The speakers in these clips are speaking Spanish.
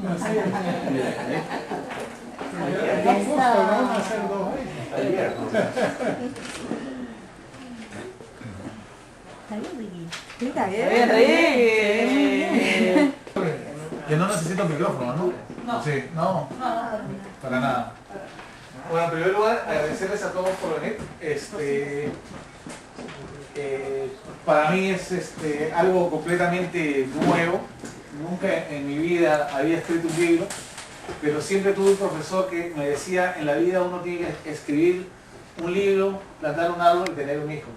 No justo, no van a ser 2 veces. Ayer. Está bien, Ricky. Que no necesito micrófono, ¿no? No. Sí, no. Para nada. Bueno, en primer lugar, agradecerles a todos por venir. Para mí es algo completamente nuevo. Nunca en mi vida había escrito un libro, pero siempre tuve un profesor que me decía, en la vida uno tiene que escribir un libro, plantar un árbol y tener un hijo.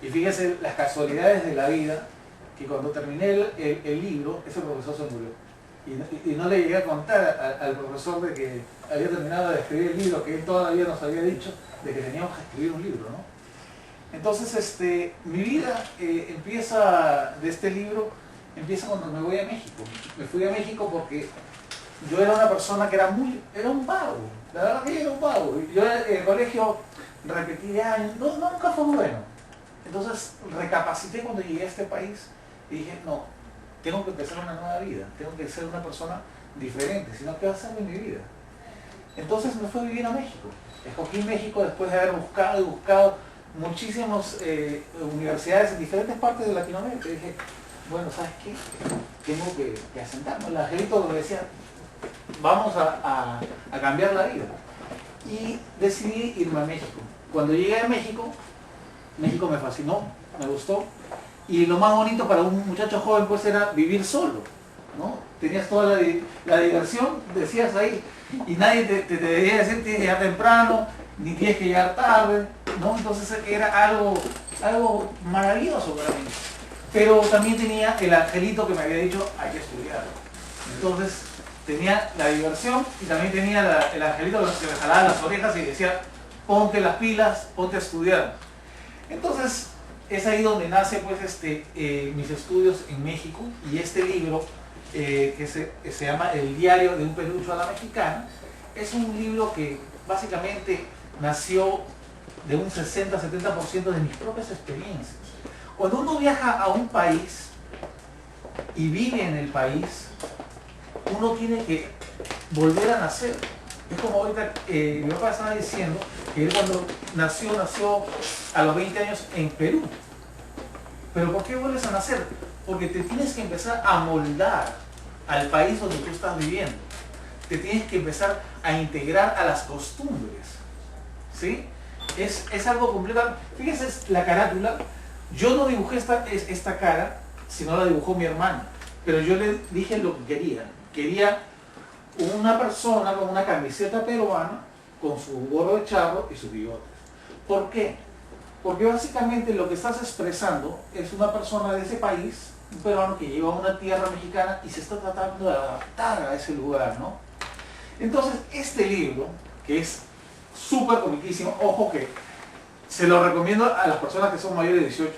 Y fíjense las casualidades de la vida, que cuando terminé el libro, ese profesor se murió. Y no le llegué a contar al profesor de que había terminado de escribir el libro, que él todavía nos había dicho de que teníamos que escribir un libro, ¿no? Entonces, mi vida empieza de este libro, empieza cuando me voy a México. Me fui a México porque yo era una persona que era un vago. La verdad que era un vago. Yo en el colegio repetí años, nunca fue bueno. Entonces recapacité cuando llegué a este país y dije, no, tengo que empezar una nueva vida, tengo que ser una persona diferente, sino que va a ser de mi vida. Entonces me fui a vivir a México. Escogí México después de haber buscado y buscado muchísimas universidades en diferentes partes de Latinoamérica. Y dije, bueno, ¿sabes qué? Tengo que asentarme. El angelito me decía, vamos a cambiar la vida. Y decidí irme a México. Cuando llegué a México, México me fascinó, me gustó. Y lo más bonito para un muchacho joven pues era vivir solo, ¿no? Tenías toda la diversión, decías ahí, y nadie te debía decir tienes que llegar temprano, ni tienes que llegar tarde, ¿no? Entonces era algo maravilloso para mí. Pero también tenía el angelito que me había dicho, hay que estudiar. Entonces tenía la diversión y también tenía el angelito que me jalaba las orejas y decía, ponte las pilas, ponte a estudiar. Entonces es ahí donde nace pues mis estudios en México y este libro que se llama El diario de un perucho a la mexicana. Es un libro que básicamente nació de un 60-70% de mis propias experiencias. Cuando uno viaja a un país y vive en el país, uno tiene que volver a nacer. Es como ahorita mi papá estaba diciendo que él cuando nació a los 20 años en Perú. ¿Pero por qué vuelves a nacer? Porque te tienes que empezar a moldar al país donde tú estás viviendo. Te tienes que empezar a integrar a las costumbres. ¿Sí? Es algo completo. Fíjense la carátula. Yo no dibujé esta cara, sino la dibujó mi hermano. Pero yo le dije lo que quería. Quería una persona con una camiseta peruana, con su gorro de charro y sus bigotes. ¿Por qué? Porque básicamente lo que estás expresando es una persona de ese país, un peruano que llega a una tierra mexicana y se está tratando de adaptar a ese lugar, ¿no? Entonces, este libro, que es súper comiquísimo, ojo que se lo recomiendo a las personas que son mayores de 18.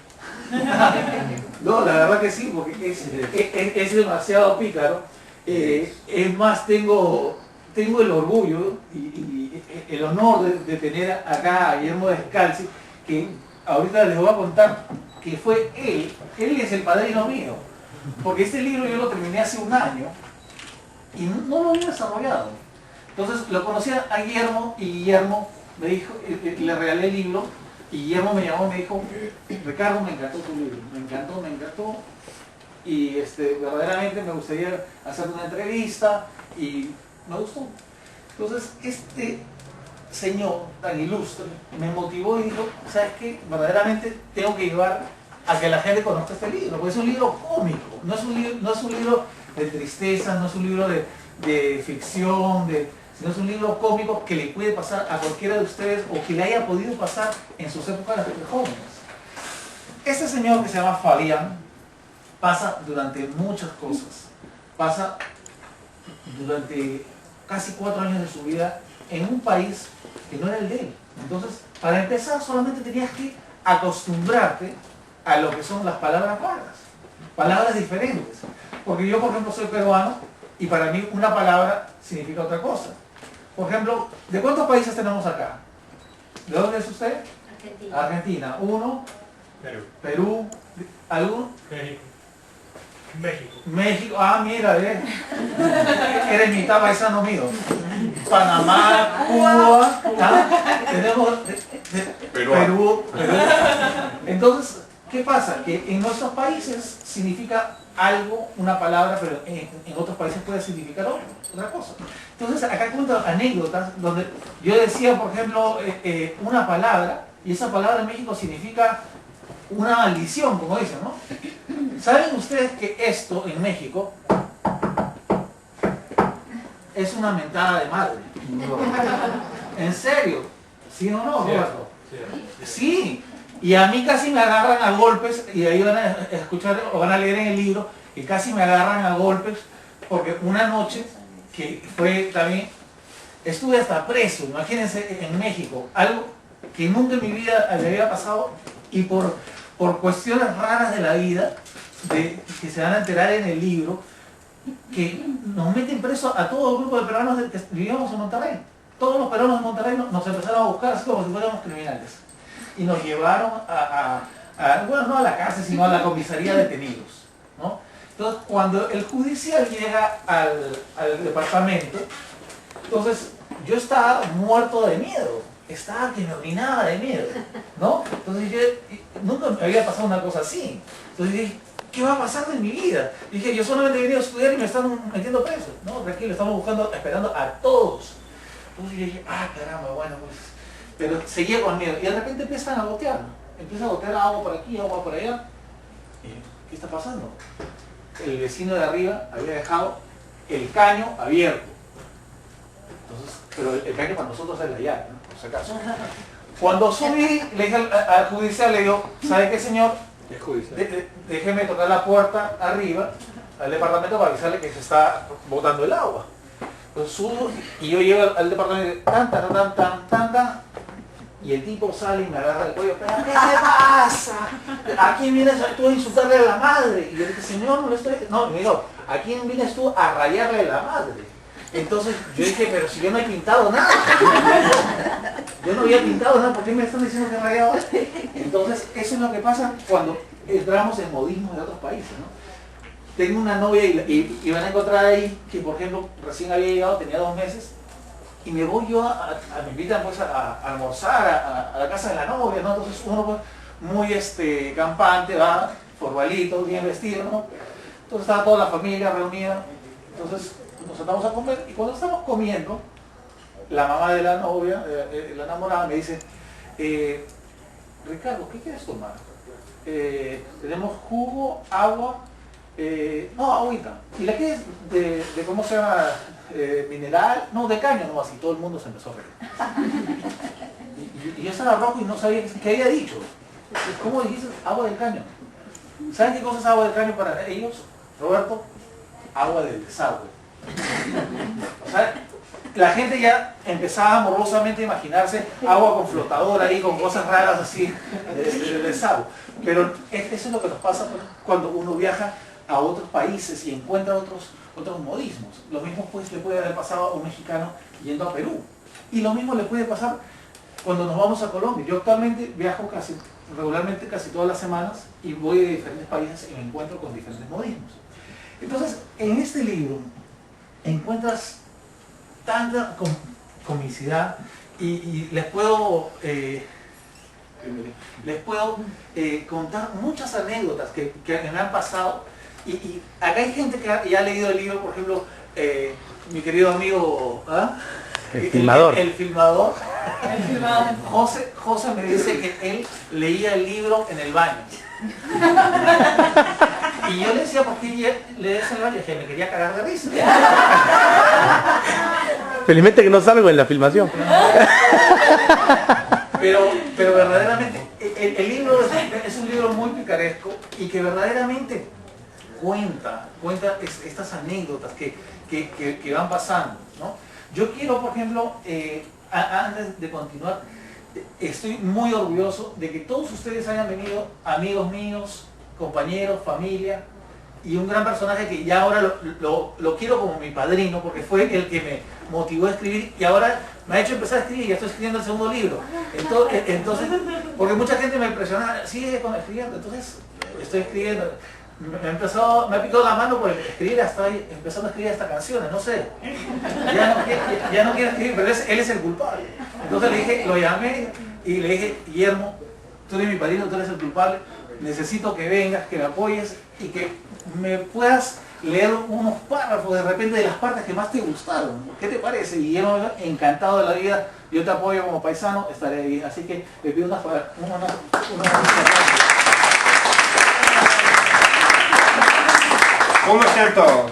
No, la verdad que sí, porque es demasiado pícaro. Es más, tengo el orgullo y el honor de tener acá a Guillermo Descalzi, que ahorita les voy a contar que fue él es el padrino mío, porque este libro yo lo terminé hace un año y no lo había desarrollado. Entonces lo conocí a Guillermo y Guillermo me dijo, le regalé el libro y Guillermo me llamó y me dijo, Ricardo, me encantó tu libro, me encantó y verdaderamente me gustaría hacer una entrevista y me gustó. Entonces este señor tan ilustre me motivó y dijo, ¿sabes qué? Verdaderamente tengo que llevar a que la gente conozca este libro, porque es un libro cómico, no es un libro de tristeza, no es un libro de ficción, sino es un libro cómico que le puede pasar a cualquiera de ustedes o que le haya podido pasar en sus épocas de jóvenes. Este señor que se llama Fabián pasa durante muchas cosas, pasa durante casi 4 años de su vida en un país que no era el de él. Entonces, para empezar, solamente tenías que acostumbrarte a lo que son las palabras raras, palabras diferentes. Porque yo, por ejemplo, soy peruano y para mí una palabra significa otra cosa. Por ejemplo, ¿de cuántos países tenemos acá? ¿De dónde es usted? Argentina. Argentina. Uno. Perú. ¿Algún? México. México. Ah, mira, eres mitad paisano mío. Panamá, Cuba, tenemos Perú. Entonces, ¿qué pasa? Que en nuestros países significa algo, una palabra, pero en otros países puede significar otra cosa. Entonces, acá cuento anécdotas donde yo decía, por ejemplo, una palabra, y esa palabra en México significa una maldición, como dicen, ¿no? ¿Saben ustedes que esto en México es una mentada de madre? ¿En serio? ¿Sí o no, Roberto? Sí. Y a mí casi me agarran a golpes, y ahí van a escuchar o van a leer en el libro, que casi me agarran a golpes, porque una noche, que fue también, estuve hasta preso, imagínense, en México, algo que nunca en mi vida me había pasado, y por cuestiones raras de la vida, que se van a enterar en el libro, que nos meten preso a todo el grupo de peruanos que vivíamos en Monterrey. Todos los peruanos de Monterrey nos empezaron a buscar así como si fuéramos criminales. Y nos llevaron bueno, no a la cárcel, sino a la comisaría de detenidos, ¿no? Entonces, cuando el judicial llega al departamento, entonces yo estaba muerto de miedo, estaba que me orinaba de miedo, ¿no? Entonces yo nunca me había pasado una cosa así. Entonces dije, ¿qué va a pasar de mi vida? Dije, yo solamente he venido a estudiar y me están metiendo preso, ¿no? Tranquilo, estamos buscando, esperando a todos. Entonces yo dije, caramba, bueno, pues... Pero seguía con miedo y de repente empiezan a gotear. Empieza a gotear agua por aquí, agua por allá. ¿Qué está pasando? El vecino de arriba había dejado el caño abierto. Entonces, pero el caño para nosotros es la llave, ¿no? Por si acaso. Cuando subí, le dije al judicial, le digo, ¿sabe qué, señor? Déjeme tocar la puerta arriba al departamento para avisarle que se está botando el agua. Entonces subo y yo llego al departamento y y el tipo sale y me agarra el cuello. ¿Pero qué te pasa? ¿A quién vienes tú a insultarle a la madre? Y yo le dije, señor, no le estoy... No, me dijo, ¿a quién vienes tú a rayarle a la madre? Entonces yo dije, pero si yo no he pintado nada. Yo no había pintado nada, ¿por qué me están diciendo que he rayado? Entonces eso es lo que pasa cuando entramos en modismos de otros países, ¿no? Tengo una novia y van a encontrar ahí que, por ejemplo, recién había llegado, tenía 2 meses, y me voy yo me invitan pues a almorzar a la casa de la novia, ¿no? Entonces uno pues, muy campante, va, formalito, bien vestido, ¿no? Entonces estaba toda la familia reunida, entonces nos sentamos a comer, y cuando estamos comiendo, la mamá de la novia, la enamorada, me dice, Ricardo, ¿qué quieres tomar? Tenemos jugo, agua, no, agüita. ¿Y la quieres de cómo se llama? Mineral, no, de caño, no, así todo el mundo se empezó a reír. Y yo estaba rojo y no sabía qué había dicho. ¿Cómo dijiste agua del caño? ¿Saben qué cosa es agua del caño para ellos, Roberto? Agua del desagüe. O sea, la gente ya empezaba amorosamente a imaginarse agua con flotador ahí, con cosas raras así, de desagüe. Pero eso es lo que nos pasa cuando uno viaja a otros países y encuentra otros modismos. Lo mismo pues le puede haber pasado a un mexicano yendo a Perú. Y lo mismo le puede pasar cuando nos vamos a Colombia. Yo actualmente viajo regularmente casi todas las semanas y voy a diferentes países y me encuentro con diferentes modismos. Entonces, en este libro encuentras tanta comicidad y les puedo contar muchas anécdotas que me han pasado. Y acá hay gente que ya ha leído el libro, por ejemplo, mi querido amigo, el filmador. El filmador. José me dice que él leía el libro en el baño. Y yo le decía, ¿por qué lees en el baño? Que me quería cagar de risa. Felizmente que no salgo en la filmación. Pero verdaderamente, el libro es un libro muy picaresco y que verdaderamente cuenta estas anécdotas que van pasando, ¿no? Yo quiero, por ejemplo, antes de continuar, estoy muy orgulloso de que todos ustedes hayan venido, amigos míos, compañeros, familia, y un gran personaje que ya ahora lo quiero como mi padrino, porque fue el que me motivó a escribir y ahora me ha hecho empezar a escribir y ya estoy escribiendo el segundo libro. Entonces porque mucha gente me presiona, sigue escribiendo, entonces estoy escribiendo. me ha picado la mano por escribir hasta ahí, empezando a escribir estas canciones, no sé. Ya no quiere escribir, pero él es el culpable. Entonces le dije, lo llamé y le dije, Guillermo, tú eres mi padrino, tú eres el culpable, necesito que vengas, que me apoyes y que me puedas leer unos párrafos de repente de las partes que más te gustaron. ¿Qué te parece? Y Guillermo, encantado de la vida, yo te apoyo como paisano, estaré ahí. Así que le pido una ¿Cómo están todos?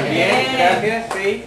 Bien, gracias, sí.